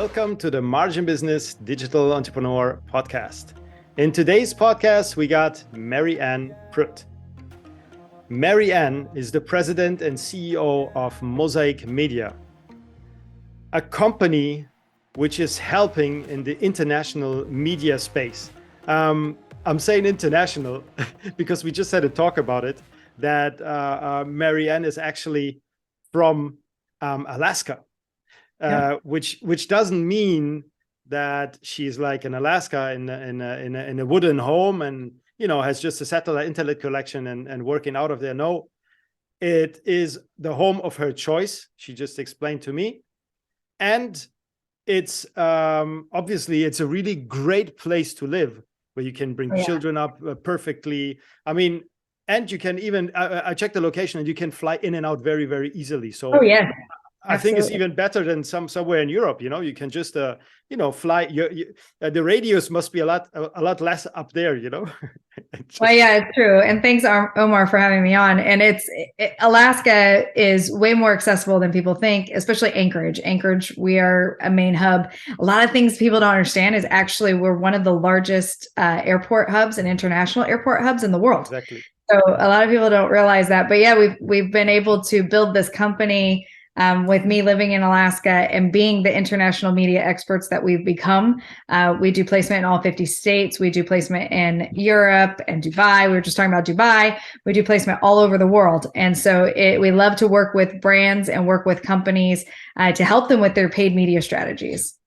Welcome to the Margin Business Digital Entrepreneur Podcast. In today's podcast, we got Mary Ann Pruitt. Mary Ann is the president and CEO of Mosaic Media, a company which is helping in the international media space. I'm saying international because we just had a talk about it, that Mary Ann is actually from Alaska. Which doesn't mean that she's like in Alaska in a wooden home and has just a satellite internet collection and working out of there. No, it is the home of her choice. She just explained to me, and it's obviously it's a really great place to live where you can bring children up perfectly. I mean, and you can even I checked the location and you can fly in and out very, very easily. So I think it's even better than somewhere in Europe. You can just fly. The radius must be a lot less up there. Well, yeah, it's true. And thanks, Omar, for having me on. And Alaska is way more accessible than people think, especially Anchorage. Anchorage, we are a main hub. A lot of things people don't understand is actually we're one of the largest airport hubs and international airport hubs in the world. Exactly. So a lot of people don't realize that. But yeah, we've been able to build this company. With me living in Alaska and being the international media experts that we've become. We do placement in all 50 states. We do placement in Europe and Dubai. We were just talking about Dubai. We do placement all over the world. And so we love to work with brands and work with companies to help them with their paid media strategies.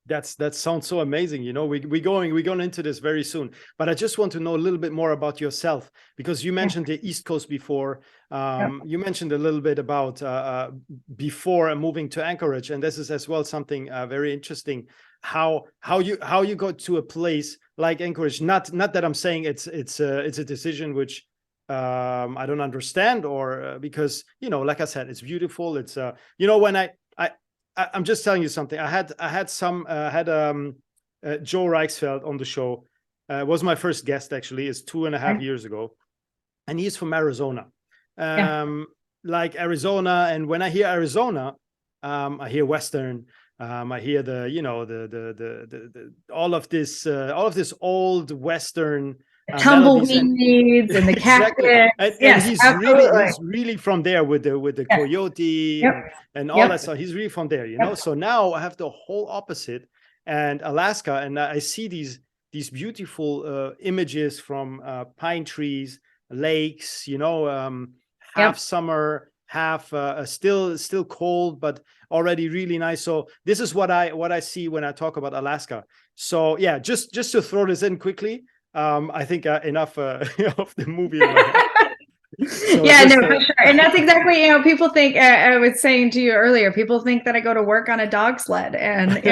That sounds so amazing. We're going into this very soon, but I just want to know a little bit more about yourself, because you mentioned the East Coast before. You mentioned a little bit about before moving to Anchorage, and this is as well something very interesting. How you got to a place like Anchorage? Not that I'm saying it's a decision which I don't understand, or because like I said, it's beautiful. It's when I'm just telling you something. I had Joe Reichsfeld on the show. Was my first guest, actually. It's 2.5 years ago, and he's from Arizona. Like Arizona, and when I hear Arizona, I hear Western. I hear the all of this old Western. Tumbleweeds and the cactus. Exactly. And he's really from there with the coyote and all that stuff. He's really from there, So now I have the whole opposite, and Alaska, and I see these beautiful images from pine trees, lakes, half summer, half still cold, but already really nice. So this is what I see when I talk about Alaska. So yeah, just to throw this in quickly. I think enough of the movie. So yeah, no, for sure. And that's exactly, people think, I was saying to you earlier, people think that I go to work on a dog sled and, things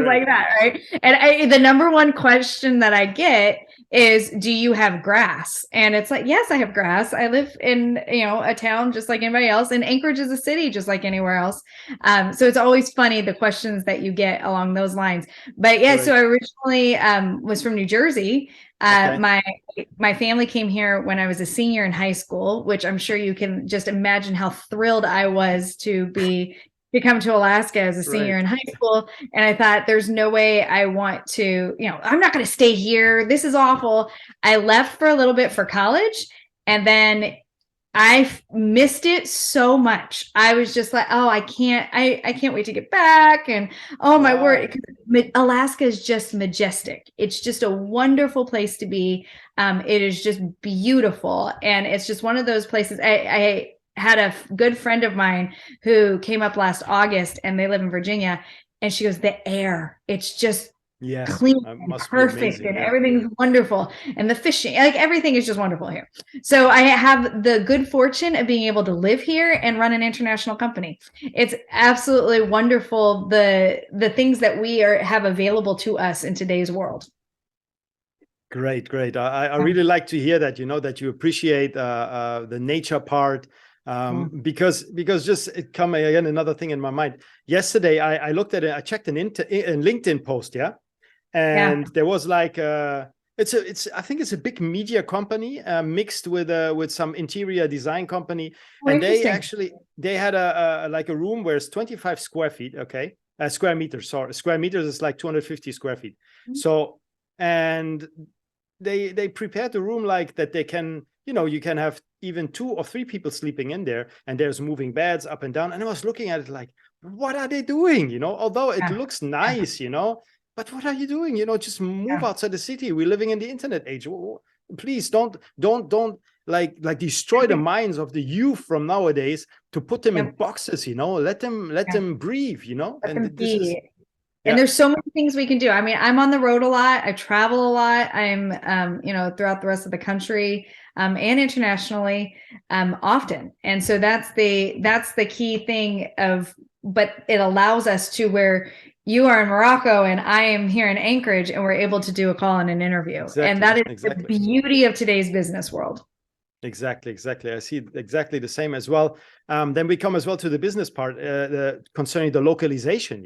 like that, right? And the number one question that I get is, do you have grass? And it's like, yes, I have grass. I live in, a town just like anybody else, and Anchorage is a city just like anywhere else. So it's always funny, the questions that you get along those lines. But yeah, so I originally was from New Jersey. My family came here when I was a senior in high school, which I'm sure you can just imagine how thrilled I was to come to Alaska as a senior in high school. And I thought, there's no way I want to, I'm not going to stay here. This is awful. I left for a little bit for college, and then I missed it so much. I was just like, oh, I can't wait to get back. And oh my word, Alaska is just majestic. It's just a wonderful place to be. It is just beautiful. And it's just one of those places. I had a good friend of mine who came up last August, and they live in Virginia. And she goes, the air, it's just clean and perfect, and everything's wonderful, and the fishing, like everything is just wonderful here. So I have the good fortune of being able to live here and run an international company. It's absolutely wonderful, the things that we have available to us in today's world. Great. I really like to hear that, that you appreciate the nature part. Because just it come again another thing in my mind. Yesterday I looked at it. I checked an LinkedIn post, and there was like I think it's a big media company mixed with some interior design company, and they had a like a room where it's 25 square feet, square meters. Sorry, square meters is like 250 square feet. Mhm. So, and they prepared the room like that. They can, you can have even 2 or 3 people sleeping in there, and there's moving beds up and down. And I was looking at it like, what are they doing? Although it looks nice, but what are you doing? Just move outside the city. We're living in the internet age. Please don't like destroy the minds of the youth from nowadays to put them in boxes. Let them breathe. And this is. And there's so many things we can do. I mean, I'm on the road a lot. I travel a lot. I'm, throughout the rest of the country and internationally often. And so that's the key thing but it allows us to where you are in Morocco and I am here in Anchorage, and we're able to do a call and an interview. Exactly, and that is the beauty of today's business world. Exactly. I see exactly the same as well. Then we come as well to the business part concerning the localization,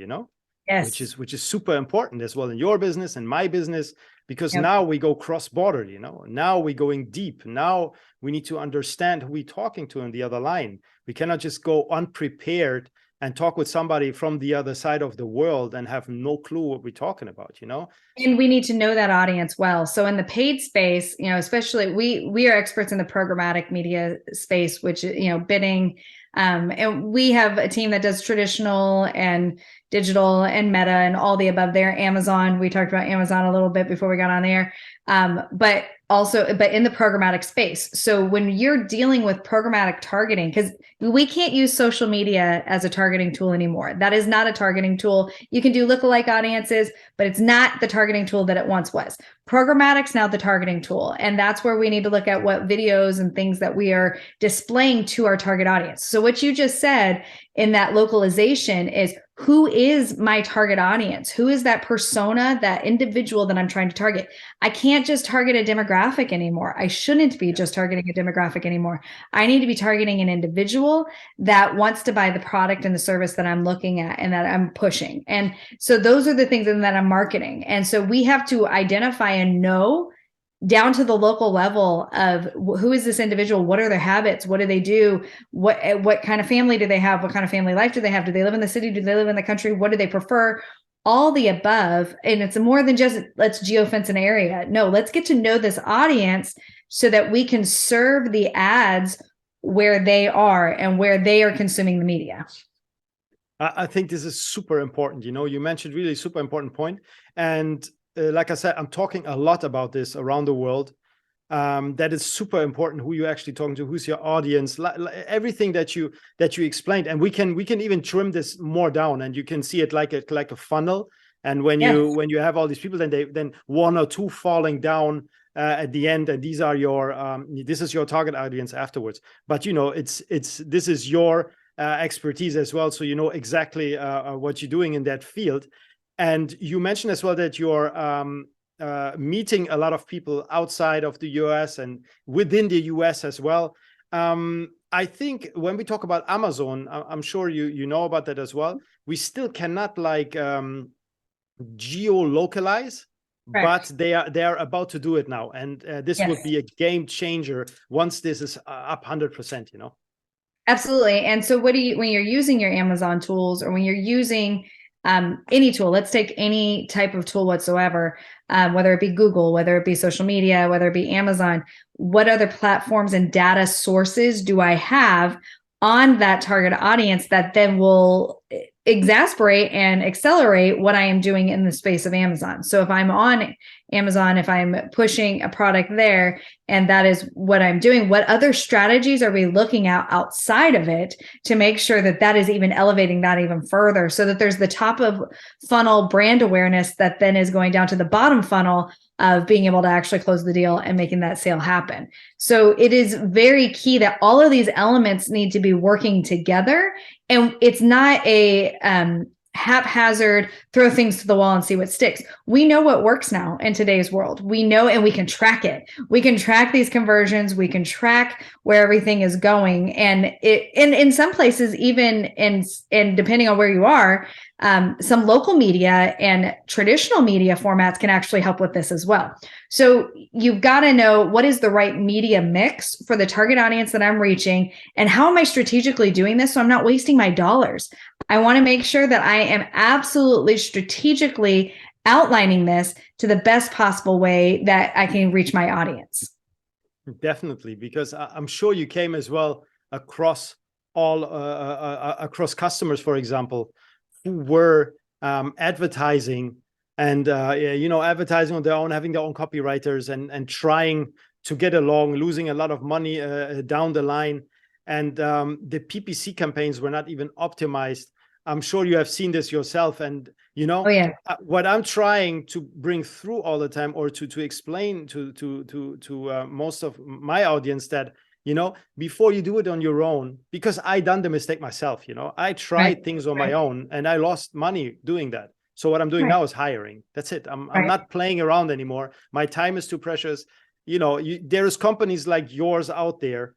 Yes. which is super important as well in your business and my business, because now we go cross-border, now we're going deep. Now we need to understand who we're talking to on the other line. We cannot just go unprepared and talk with somebody from the other side of the world and have no clue what we're talking about, And we need to know that audience well. So in the paid space, especially we are experts in the programmatic media space, which, bidding. And we have a team that does traditional and digital and meta and all the above there. Amazon, we talked about Amazon a little bit before we got on there. But in the programmatic space. So when you're dealing with programmatic targeting, because we can't use social media as a targeting tool anymore. That is not a targeting tool. You can do lookalike audiences, but it's not the targeting tool that it once was. Programmatic's now the targeting tool. And that's where we need to look at what videos and things that we are displaying to our target audience. So what you just said in that localization is, who is my target audience? Who is that persona, that individual that I'm trying to target? I can't just target a demographic anymore. I shouldn't be just targeting a demographic anymore. I need to be targeting an individual that wants to buy the product and the service that I'm looking at and that I'm pushing. And so those are the things that I'm marketing. And so we have to identify and know down to the local level of who is this individual? What are their habits? What do they do? What kind of family do they have? What kind of family life do they have? Do they live in the city? Do they live in the country? What do they prefer? All the above. And it's more than just let's geofence an area. No, let's get to know this audience so that we can serve the ads where they are and where they are consuming the media. I think this is super important. You mentioned really super important point. And like I said, I'm talking a lot about this around the world. That is super important. Who you're actually talking to, who's your audience, everything that you explained, and we can even trim this more down, and you can see it like a funnel. And when you have all these people, then 1 or 2 falling down at the end, and these are your this is your target audience afterwards. But this is your expertise as well, so you know exactly what you're doing in that field. And you mentioned as well that you're meeting a lot of people outside of the US and within the US as well. I think when we talk about Amazon, I'm sure you know about that as well. We still cannot geo-localize, but they are about to do it now. And this would be a game changer once this is up 100%, Absolutely. And so when you're using your Amazon tools, or when you're using any tool, let's take any type of tool whatsoever, whether it be Google, whether it be social media, whether it be Amazon, what other platforms and data sources do I have on that target audience that then will exasperate and accelerate what I am doing in the space of Amazon? So if I'm on Amazon, if I'm pushing a product there, and that is what I'm doing, what other strategies are we looking at outside of it to make sure that that is even elevating that even further, so that there's the top of funnel brand awareness that then is going down to the bottom funnel of being able to actually close the deal and making that sale happen. So it is very key that all of these elements need to be working together. And it's not a haphazard, throw things to the wall and see what sticks. We know what works now in today's world. We know, and we can track it. We can track these conversions. We can track where everything is going. And in some places, even in depending on where you are, some local media and traditional media formats can actually help with this as well. So you've got to know what is the right media mix for the target audience that I'm reaching, and how am I strategically doing this so I'm not wasting my dollars. I want to make sure that I am absolutely strategically outlining this to the best possible way that I can reach my audience. Definitely, because I'm sure you came as well across across customers, for example, who were advertising and advertising on their own, having their own copywriters and trying to get along, losing a lot of money down the line. And the PPC campaigns were not even optimized. I'm sure you have seen this yourself. And Oh, yeah. What I'm trying to bring through all the time, or to explain to most of my audience, that before you do it on your own, because I done the mistake myself. I tried things on my own and I lost money doing that. So what I'm doing now is hiring. That's it. I'm not playing around anymore. My time is too precious. There's companies like yours out there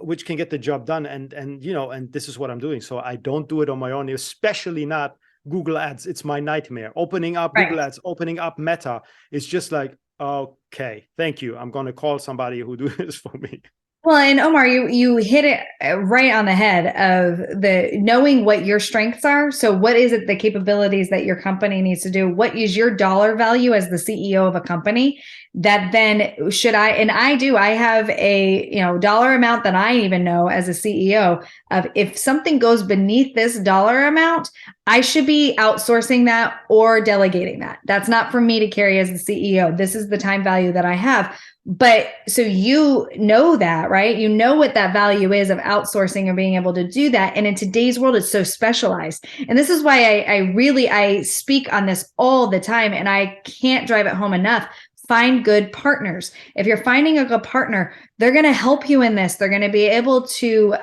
which can get the job done, and this is what I'm doing. So I don't do it on my own, especially not Google Ads. It's my nightmare. Opening up Google Ads, opening up Meta. It's just like, okay, thank you. I'm going to call somebody who do this for me. Well, and Omar, you hit it right on the head of the knowing what your strengths are. So what is it, the capabilities that your company needs to do? What is your dollar value as the CEO of a company? That then I have a dollar amount that I even know as a CEO of, if something goes beneath this dollar amount, I should be outsourcing that or delegating that. That's not for me to carry as the CEO. This is the time value that I have. But so you know that, right? You know what that value is of outsourcing or being able to do that. And in today's world, it's so specialized. And this is why I speak on this all the time, and I can't drive it home enough. Find good partners. If you're finding a good partner, they're going to help you in this. They're going to be able to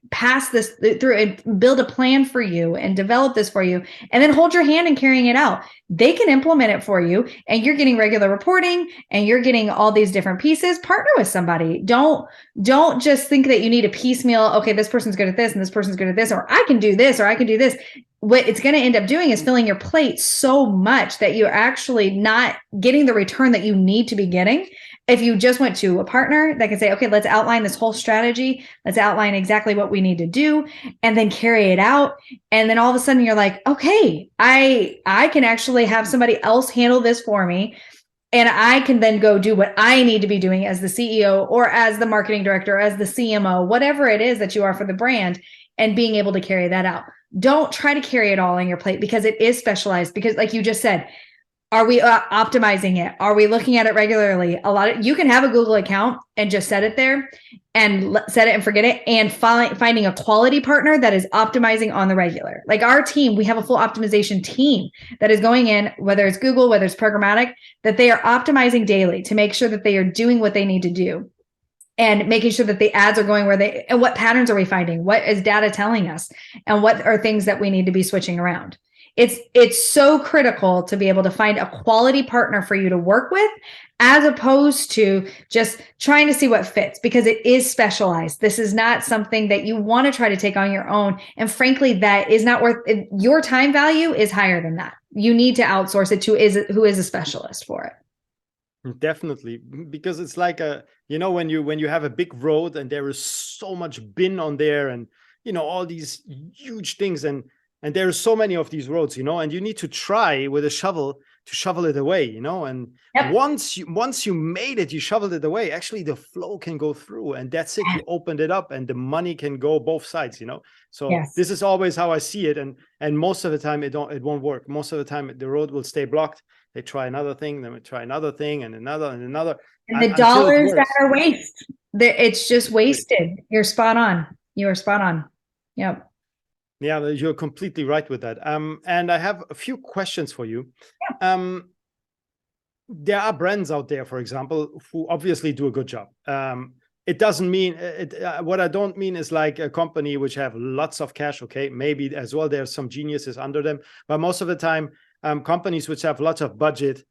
pass this through and build a plan for you and develop this for you, and then hold your hand in carrying it out. They can implement it for you, and you're getting regular reporting and you're getting all these different pieces. Partner with somebody. Don't just think that you need a piecemeal. Okay, this person's good at this and this person's good at this, or I can do this, or I can do this. What it's going to end up doing is filling your plate so much that you're actually not getting the return that you need to be getting. If you just went to a partner that can say, okay, let's outline this whole strategy. Let's outline exactly what we need to do, and then carry it out. And then all of a sudden you're like, okay, I can actually have somebody else handle this for me. And I can then go do what I need to be doing as the CEO or as the marketing director, as the CMO, whatever it is that you are for the brand, and being able to carry that out. Don't try to carry it all on your plate, because it is specialized. Because like you just said, are we optimizing it? Are we looking at it regularly? You can have a Google account and just set it there and set it and forget it, and finding a quality partner that is optimizing on the regular. Like our team, we have a full optimization team that is going in, whether it's Google, whether it's programmatic, that they are optimizing daily to make sure that they are doing what they need to do, and making sure that the ads are going and what patterns are we finding? What is data telling us? And what are things that we need to be switching around? It's so critical to be able to find a quality partner for you to work with, as opposed to just trying to see what fits, because it is specialized. This is not something that you want to try to take on your own. And frankly, that is not worth it. Your time value is higher than that. You need to outsource it to who is a specialist for it. Definitely, because it's like when you have a big road and there is so much bin on there, and all these huge things, and there's so many of these roads, and you need to try with a shovel to shovel it away, and once you made it, you shoveled it away, actually the flow can go through, and that's it. You opened it up and the money can go both sides, so this is always how I see it. And most of the time it won't work. Most of the time the road will stay blocked. They try another thing, then we try another thing, and another and another. And the dollars that are waste, it's just wasted. You're spot on. You are spot on. Yep. Yeah, you're completely right with that. And I have a few questions for you. Yeah. There are brands out there, for example, who obviously do a good job. It doesn't mean what I don't mean is like a company which have lots of cash. Okay, maybe as well there's some geniuses under them, but most of the time, companies which have lots of budget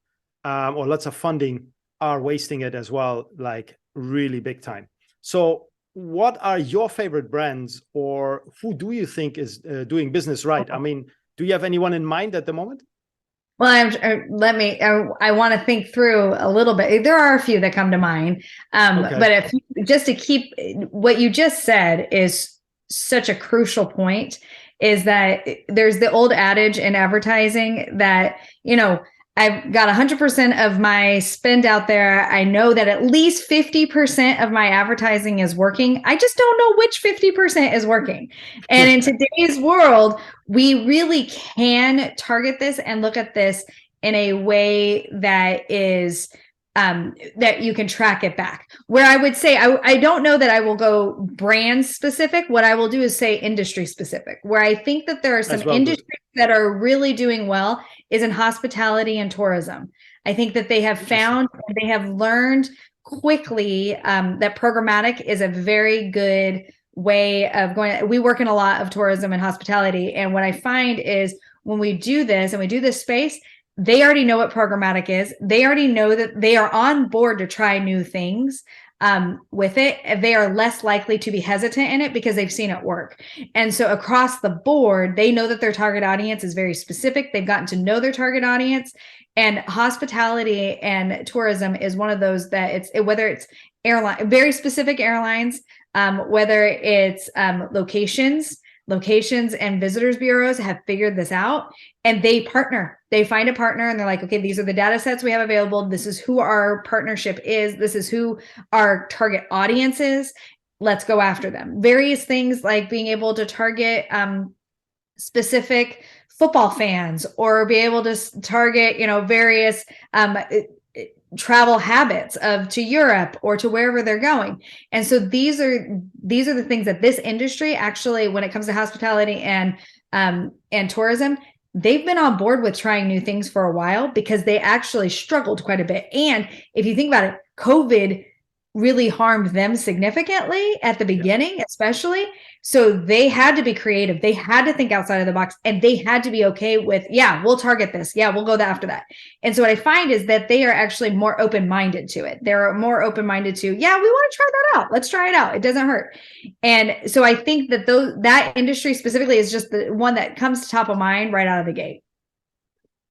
or lots of funding are wasting it as well, like really big time. So what are your favorite brands, or who do you think is doing business right? I mean, Do you have anyone in mind at the moment? Well, I want to think through a little bit. There are a few that come to mind. Okay. But just to keep what you just said is such a crucial point, is that there's the old adage in advertising that, I've got 100% of my spend out there. I know that at least 50% of my advertising is working. I just don't know which 50% is working. And in today's world, we really can target this and look at this in a way that is that you can track it back. Where I would say, I don't know that I will go brand specific. What I will do is say industry specific, where I think that there are some industries that are really doing well is in hospitality and tourism. I think that they have found, they have learned quickly that programmatic is a very good way of going. We work in a lot of tourism and hospitality. And what I find is when we do this and we do this space, they already know what programmatic is. They already know that they are on board to try new things with it. They are less likely to be hesitant in it because they've seen it work. And so across the board, they know that their target audience is very specific. They've gotten to know their target audience. And hospitality and tourism is one of those that whether it's airline, very specific airlines, whether it's locations and visitors bureaus have figured this out, and they partner. They find a partner and they're like, okay, these are the data sets we have available. This is who our partnership is. This is who our target audience is. Let's go after them. Various things like being able to target specific football fans, or be able to target, various travel habits to Europe or to wherever they're going. And so these are the things that this industry actually, when it comes to hospitality and tourism, they've been on board with trying new things for a while because they actually struggled quite a bit. And if you think about it, COVID really harmed them significantly at the beginning, especially. So they had to be creative. They had to think outside of the box, and they had to be okay with, yeah, we'll target this. Yeah, we'll go after that. And so what I find is that they are actually more open-minded to it. They're more open-minded to, yeah, we want to try that out. Let's try it out. It doesn't hurt. And so I think that that industry specifically is just the one that comes top of mind right out of the gate.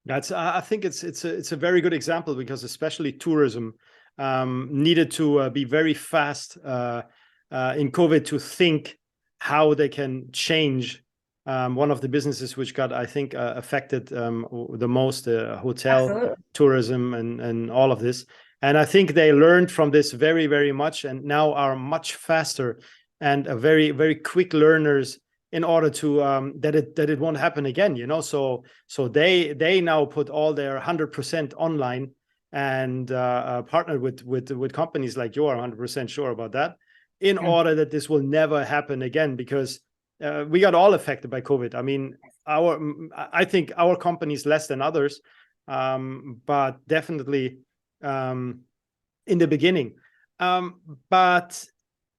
I think it's a very good example, because especially tourism needed to be very fast in COVID to think how they can change. One of the businesses which got, I think, affected the most, hotel, absolutely, tourism, and all of this. And I think they learned from this very, very much, and now are much faster and very, very quick learners in order to that it won't happen again. So they now put all their 100% online, and partnered with companies like you are 100% sure about that, in order that this will never happen again, because we got all affected by COVID. I mean, I think our companies less than others, but definitely in the beginning. But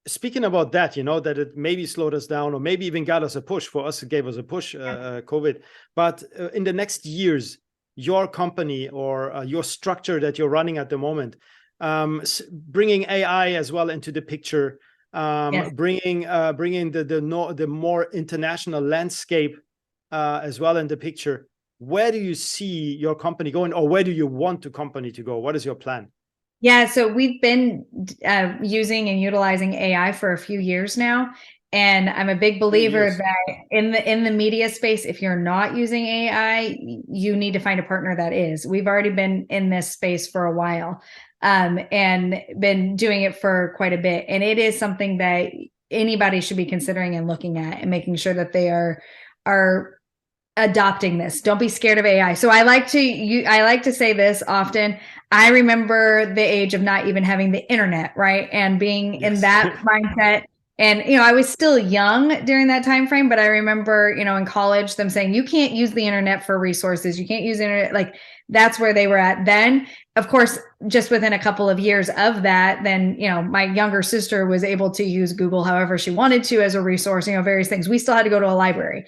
speaking about that, that it maybe slowed us down, or maybe even got us a push. For us, it gave us a push, COVID. But in the next years, your company or your structure that you're running at the moment, bringing AI as well into the picture, bringing the more international landscape as well in the picture. Where do you see your company going, or where do you want the company to go? What is your plan? Yeah, so we've been using and utilizing AI for a few years now. And I'm a big believer that in the media space, if you're not using AI, you need to find a partner that is. We've already been in this space for a while, and been doing it for quite a bit. And it is something that anybody should be considering and looking at, and making sure that they are adopting this. Don't be scared of AI. So I like to say this often. I remember the age of not even having the internet, right? And being in that mindset. And, I was still young during that time frame, but I remember, in college, them saying, you can't use the internet for resources. You can't use the internet. Like, that's where they were at then. Of course, just within a couple of years of that, then, my younger sister was able to use Google however she wanted to as a resource, various things. We still had to go to a library.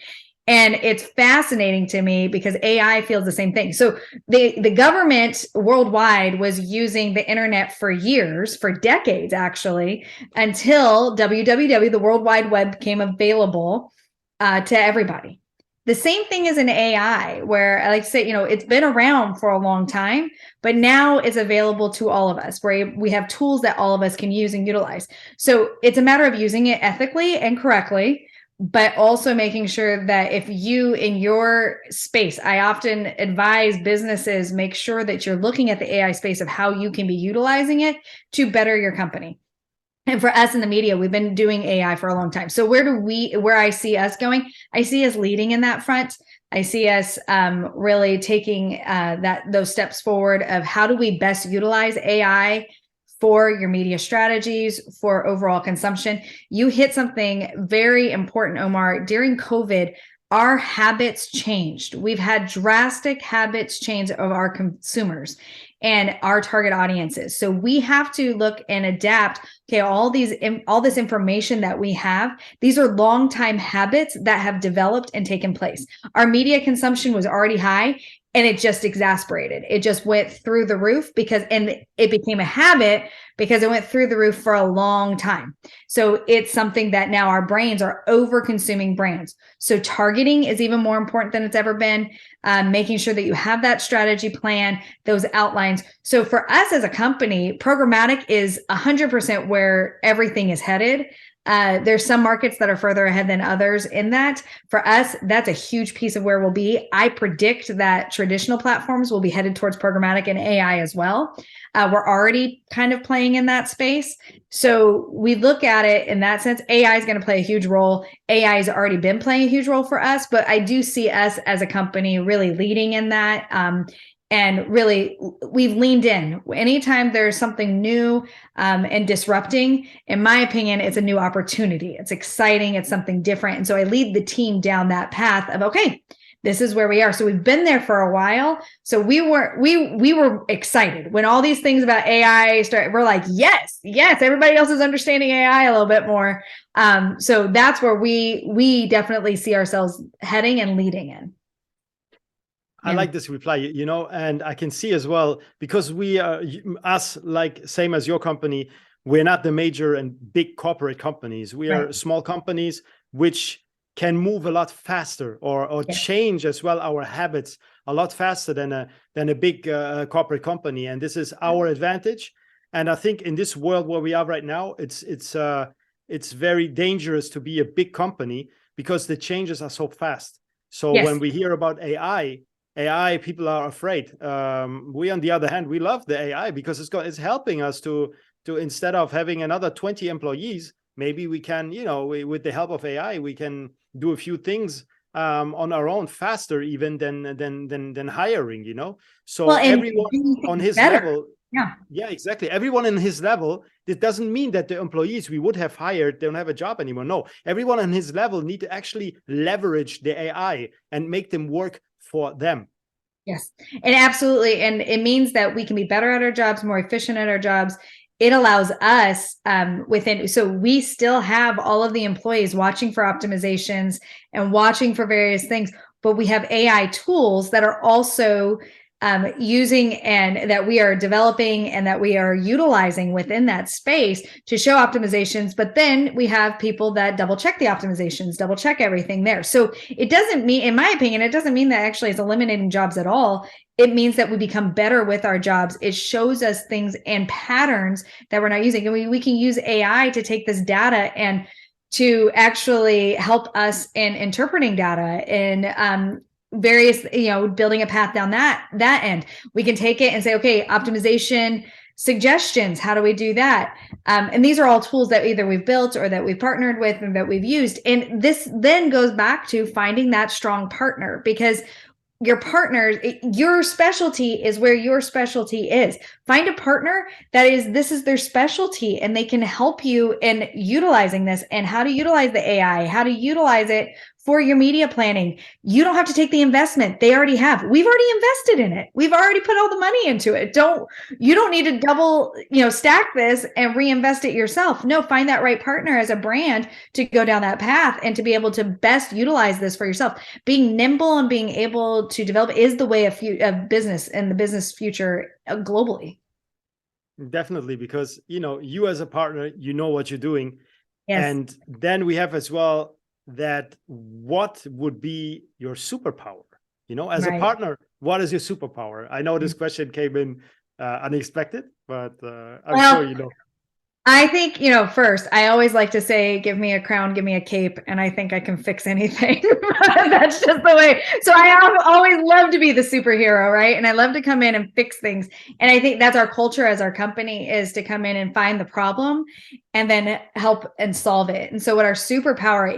And it's fascinating to me because AI feels the same thing. So the government worldwide was using the internet for years, for decades, actually, until WWW, the World Wide Web, became available to everybody. The same thing as in AI, where I like to say, it's been around for a long time, but now it's available to all of us, where we have tools that all of us can use and utilize. So it's a matter of using it ethically and correctly, but also making sure that if you in your space, I often advise businesses, make sure that you're looking at the AI space of how you can be utilizing it to better your company. And for us in the media, we've been doing AI for a long time. So where I see us going, I see us leading in that front. I see us really taking those steps forward of how do we best utilize AI for your media strategies, for overall consumption. You hit something very important, Omar. During COVID, our habits changed. We've had drastic habits change of our consumers and our target audiences. So we have to look and adapt. Okay, all this information that we have, these are long time habits that have developed and taken place. Our media consumption was already high, and it just exacerbated. It just went through the roof and it became a habit because it went through the roof for a long time. So it's something that now our brains are over consuming brands. So targeting is even more important than it's ever been. Making sure that you have that strategy plan, those outlines. So for us as a company, programmatic is 100% where everything is headed. There's some markets that are further ahead than others in that. For us, that's a huge piece of where we'll be. I predict that traditional platforms will be headed towards programmatic and AI as well. We're already kind of playing in that space. So we look at it in that sense. AI is going to play a huge role. AI has already been playing a huge role for us, but I do see us as a company really leading in that. And really, we've leaned in. Anytime there's something new and disrupting, in my opinion, it's a new opportunity. It's exciting. It's something different. And so I lead the team down that path of, okay, this is where we are. So we've been there for a while. So we were excited when all these things about AI started. We're like, yes, everybody else is understanding AI a little bit more. So that's where we definitely see ourselves heading and leading in. I like this reply, and I can see as well, because we are us, like same as your company, we're not the major and big corporate companies. We are small companies which can move a lot faster or change as well our habits a lot faster than a big corporate company. And this is our advantage. And I think in this world where we are right now, it's very dangerous to be a big company because the changes are so fast. So when we hear about AI, people are afraid. We, on the other hand, we love the AI because it's helping us to instead of having another 20 employees, maybe we can, with the help of AI, we can do a few things on our own faster even than hiring. So everyone on his level. Yeah, exactly. Everyone in his level, it doesn't mean that the employees we would have hired don't have a job anymore. No, everyone on his level need to actually leverage the AI and make them work for them. Yes, and absolutely. And it means that we can be better at our jobs, more efficient at our jobs. It allows us so we still have all of the employees watching for optimizations and watching for various things, but we have AI tools that are also using and that we are developing and that we are utilizing within that space to show optimizations. But then we have people that double check the optimizations, double check everything there. So it doesn't mean, in my opinion, it doesn't mean that actually it's eliminating jobs at all. It means that we become better with our jobs. It shows us things and patterns that we're not using. And we can use AI to take this data and to actually help us in interpreting data and various, building a path down that end. We can take it and say, okay, optimization suggestions, how do we do that? And these are all tools that either we've built or that we've partnered with and that we've used. And this then goes back to finding that strong partner, because your partners, your specialty is where your specialty is. Find a partner this is their specialty, and they can help you in utilizing this and how to utilize the AI, how to utilize it for your media planning. You don't have to take the investment. They already have. We've already invested in it. We've already put all the money into it. You don't need to double, stack this and reinvest it yourself. No, find that right partner as a brand to go down that path and to be able to best utilize this for yourself. Being nimble and being able to develop is the way of business and the business future globally. Definitely, because, you as a partner, you know what you're doing. Yes. And then we have as well that what would be your superpower? As a partner, what is your superpower? I know this question came in unexpected, but I'm sure you know. I think, first, I always like to say, give me a crown, give me a cape, and I think I can fix anything. That's just the way. So I always love to be the superhero, right? And I love to come in and fix things. And I think that's our culture as our company, is to come in and find the problem and then help and solve it. And so what our superpower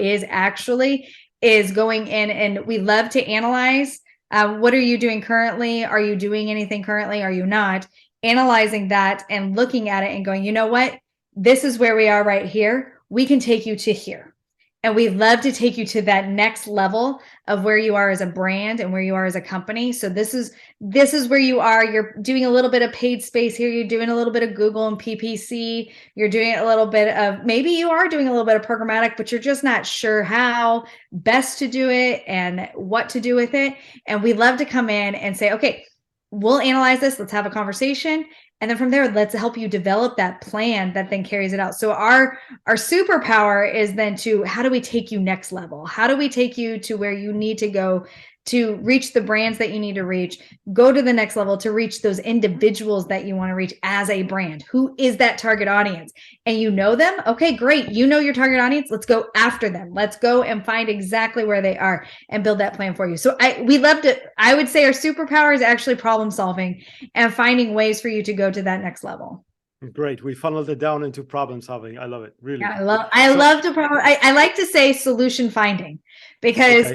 is going in, and we love to analyze. What are you doing currently? Are you doing anything currently? Are you not? Analyzing that and looking at it and going, you know what? This is where we are right here. We can take you to here. And we love to take you to that next level of where you are as a brand and where you are as a company. So this is where you are. You're doing a little bit of paid space here. You're doing a little bit of Google and PPC. You're doing a little bit of, maybe you are doing a little bit of programmatic, but you're just not sure how best to do it and what to do with it. And we love to come in and say, okay, we'll analyze this. Let's have a conversation. And then from there, let's help you develop that plan that then carries it out. So our superpower is then how do we take you next level? How do we take you to where you need to go to reach the brands that you need to reach, go to the next level to reach those individuals that you want to reach as a brand? Who is that target audience? And you know them? Okay, great. You know your target audience. Let's go after them. Let's go and find exactly where they are and build that plan for you. So we love to, I would say our superpower is actually problem solving and finding ways for you to go to that next level. Great. We funneled it down into problem solving. I love it. Really. Yeah, I love to problem. I like to say solution finding, because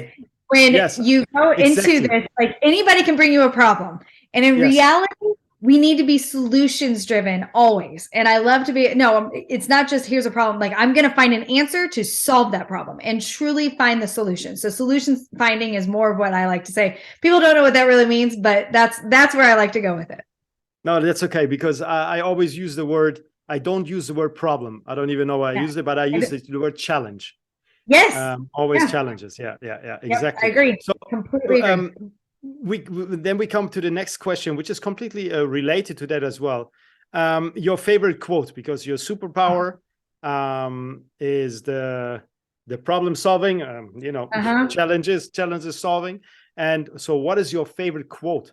when you go into this, like, anybody can bring you a problem. And in reality, we need to be solutions driven always. And I love to be, it's not just here's a problem. Like, I'm going to find an answer to solve that problem and truly find the solution. So solutions finding is more of what I like to say. People don't know what that really means, but that's where I like to go with it. No, that's okay, because I always use the word, I don't use the word problem. I don't even know why I use it, but I use the word challenge. Yes. Always challenges. Yeah, exactly. Yep, I agree. So completely agree. Then we come to the next question, which is completely related to that as well. Your favorite quote, because your superpower is the problem solving, challenges solving. And so what is your favorite quote?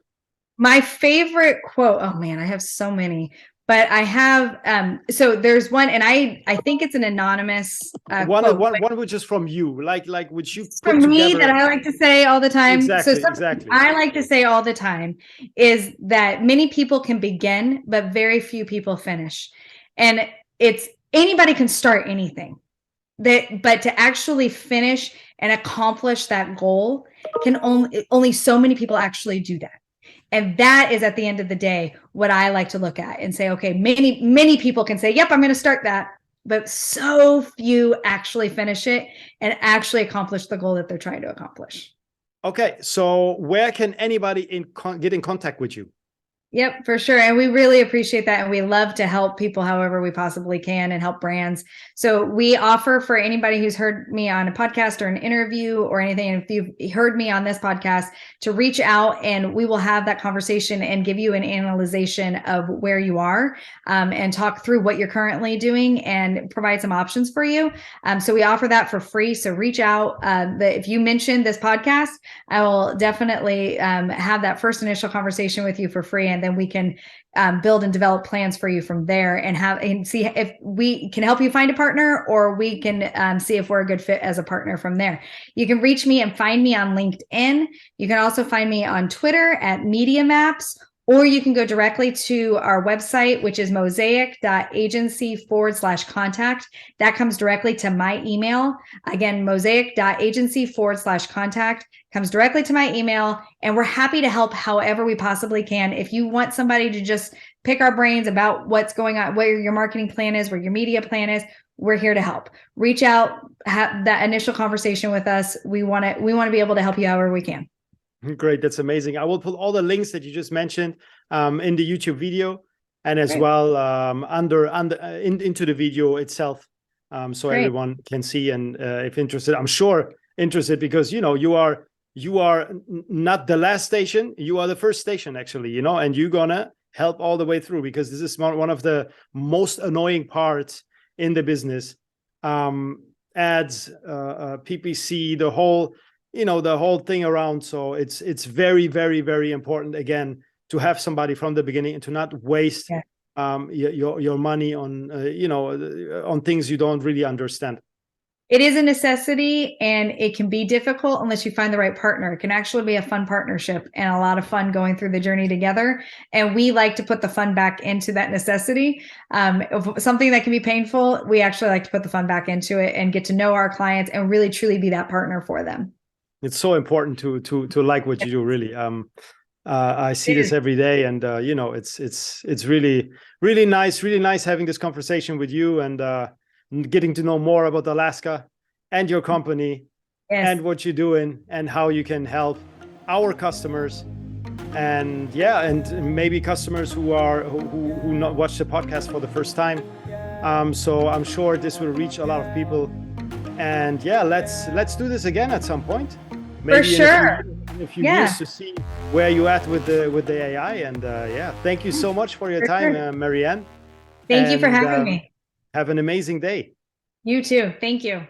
My favorite quote, oh man, I have so many. But I have, so there's one, and I think it's an anonymous quote. One which is from you, like which you put from me together. That I like to say all the time. Exactly, so exactly. I like to say all the time is that many people can begin, but very few people finish. And it's anybody can start anything. But to actually finish and accomplish that goal can only so many people actually do that. And that is, at the end of the day, what I like to look at and say, okay, many people can say, yep, I'm going to start that. But so few actually finish it and actually accomplish the goal that they're trying to accomplish. Okay. So where can anybody get in contact with you? Yep, for sure. And we really appreciate that. And we love to help people however we possibly can and help brands. So we offer for anybody who's heard me on a podcast or an interview or anything, and if you've heard me on this podcast, to reach out and we will have that conversation and give you an analyzation of where you are and talk through what you're currently doing and provide some options for you. So we offer that for free. So reach out. If you mention this podcast, I will definitely have that first initial conversation with you for free. And then we can build and develop plans for you from there and see if we can help you find a partner, or we can see if we're a good fit as a partner from there. You can reach me and find me on LinkedIn. You can also find me on Twitter at Media Maps, or you can go directly to our website, which is mosaic.agency/contact. That comes directly to my email. Again, mosaic.agency/contact comes directly to my email. And we're happy to help however we possibly can. If you want somebody to just pick our brains about what's going on, where your marketing plan is, where your media plan is, we're here to help. Reach out, have that initial conversation with us. We want to be able to help you however we can. Great. That's amazing. I will put all the links that you just mentioned in the YouTube video, and as well into the video itself, so everyone can see. And if interested, I'm sure interested, because you are not the last station, you are the first station actually, and you're gonna help all the way through, because this is one of the most annoying parts in the business. ads, PPC, the whole thing around. So it's very, very, very important, again, to have somebody from the beginning and to not waste your money on on things you don't really understand. It is a necessity, and it can be difficult unless you find the right partner. It can actually be a fun partnership and a lot of fun going through the journey together. And we like to put the fun back into that necessity. If something that can be painful, we actually like to put the fun back into it and get to know our clients and really truly be that partner for them. It's so important to like what you do, really. I see this every day, and it's really, really nice having this conversation with you, and getting to know more about Alaska and your company and what you're doing and how you can help our customers, and maybe customers who not watch the podcast for the first time. So I'm sure this will reach a lot of people, and let's do this again at some point. Maybe for sure. In a few years, to see where you at with the AI. And thank you so much for your time, Mary Ann. Thank you for having me. Have an amazing day. You too. Thank you.